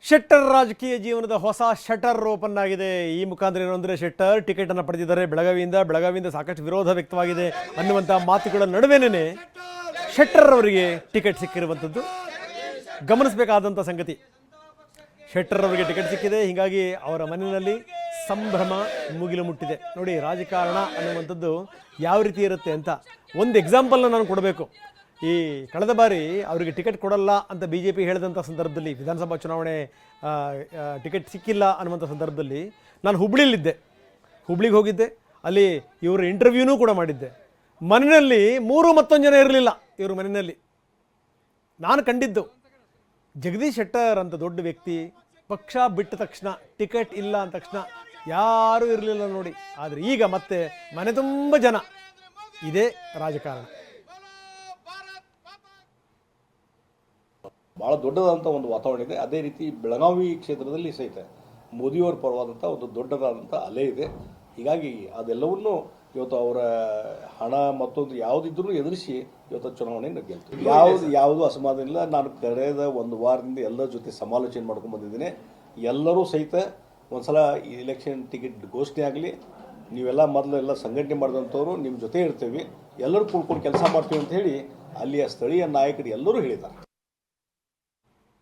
ಶೆಟ್ಟರ್ ರಾಜಕೀಯ ಜೀವನದ ಹೊಸ ಶಟರ್ ಓಪನ್ ಆಗಿದೆ. ಈ ಮುಖಾಂತರ ಏನು ಅಂದರೆ ಶೆಟ್ಟರ್ ಟಿಕೆಟ್ ಅನ್ನು ಪಡೆದಿದ್ದಾರೆ ಬೆಳಗಾವಿಯಿಂದ ಸಾಕಷ್ಟು ವಿರೋಧ ವ್ಯಕ್ತವಾಗಿದೆ ಅನ್ನುವಂಥ ಮಾತುಗಳ ನಡುವೆನೇ ಶೆಟ್ಟರ್ ಅವರಿಗೆ ಟಿಕೆಟ್ ಸಿಕ್ಕಿರುವಂಥದ್ದು ಗಮನಿಸಬೇಕಾದಂಥ ಸಂಗತಿ. ಶೆಟ್ಟರ್ ಅವರಿಗೆ ಟಿಕೆಟ್ ಸಿಕ್ಕಿದೆ, ಹೀಗಾಗಿ ಅವರ ಮನೆಯಲ್ಲಿ ಸಂಭ್ರಮ ಮುಗಿಲು ಮುಟ್ಟಿದೆ. ನೋಡಿ, ರಾಜಕಾರಣ ಅನ್ನುವಂಥದ್ದು ಯಾವ ರೀತಿ ಇರುತ್ತೆ ಅಂತ ಒಂದು ಎಕ್ಸಾಂಪಲ್ನ ನಾನು ಕೊಡಬೇಕು. ಈ ಕಳೆದ ಬಾರಿ ಅವರಿಗೆ ಟಿಕೆಟ್ ಕೊಡಲ್ಲ ಅಂತ BJP ಹೇಳಿದಂಥ ಸಂದರ್ಭದಲ್ಲಿ, ವಿಧಾನಸಭಾ ಚುನಾವಣೆ ಟಿಕೆಟ್ ಸಿಕ್ಕಿಲ್ಲ ಅನ್ನುವಂಥ ಸಂದರ್ಭದಲ್ಲಿ ನಾನು ಹುಬ್ಳಿಗೆ ಹೋಗಿದ್ದೆ. ಅಲ್ಲಿ ಇವರ ಇಂಟರ್ವ್ಯೂನೂ ಕೂಡ ಮಾಡಿದ್ದೆ. ಮನೆಯಲ್ಲಿ ಮತ್ತೊಂದು ಜನ ಇರಲಿಲ್ಲ. ಇವರು ಮನೆಯಲ್ಲಿ ನಾನು ಕಂಡಿದ್ದು ಜಗದೀಶ್ ಶೆಟ್ಟರ್ ಅಂತ ದೊಡ್ಡ ವ್ಯಕ್ತಿ ಪಕ್ಷ ಬಿಟ್ಟ ತಕ್ಷಣ ಟಿಕೆಟ್ ಇಲ್ಲ ಅಂದ ತಕ್ಷಣ ಯಾರೂ ಇರಲಿಲ್ಲ ನೋಡಿ. ಆದರೆ ಈಗ ಮತ್ತೆ ಮನೆ ತುಂಬ ಜನ. ಇದೇ ರಾಜಕಾರಣ. ಭಾಳ ದೊಡ್ಡದಾದಂಥ ಒಂದು ವಾತಾವರಣ ಇದೆ. ಅದೇ ರೀತಿ ಬೆಳಗಾವಿ ಕ್ಷೇತ್ರದಲ್ಲಿ ಸಹಿತ ಮೋದಿಯವರ ಪರವಾದಂಥ ಒಂದು ದೊಡ್ಡದಾದಂಥ ಅಲೆ ಇದೆ. ಹೀಗಾಗಿ ಅದೆಲ್ಲವನ್ನೂ ಇವತ್ತು ಅವರ ಹಣ ಮತ್ತೊಂದು ಯಾವುದಿದ್ರೂ ಎದುರಿಸಿ ಇವತ್ತು ಚುನಾವಣೆಯನ್ನು ಗೆಲ್ತೀವಿ. ಯಾವುದು ಅಸಮಾಧಾನ ಇಲ್ಲ. ನಾನು ಕಳೆದ ಒಂದು ವಾರದಿಂದ ಎಲ್ಲರ ಜೊತೆ ಸಮಾಲೋಚನೆ ಮಾಡ್ಕೊಂಡು ಬಂದಿದ್ದೀನಿ. ಎಲ್ಲರೂ ಸಹಿತ ಒಂದ್ಸಲ ಇಲೆಕ್ಷನ್ ಟಿಕೆಟ್ ಘೋಷಣೆ ಆಗಲಿ, ನೀವೆಲ್ಲ ಮೊದಲೆಲ್ಲ ಸಂಘಟನೆ ಮಾಡಿದಂಥವ್ರು ನಿಮ್ಮ ಜೊತೆ ಇರ್ತೀವಿ, ಎಲ್ಲರೂ ಕೂಡ್ಕೊಂಡು ಕೆಲಸ ಮಾಡ್ತೀವಿ ಅಂತ ಹೇಳಿ ಅಲ್ಲಿಯ ಸ್ಥಳೀಯ ನಾಯಕರು ಎಲ್ಲರೂ ಹೇಳಿದ್ದಾರೆ.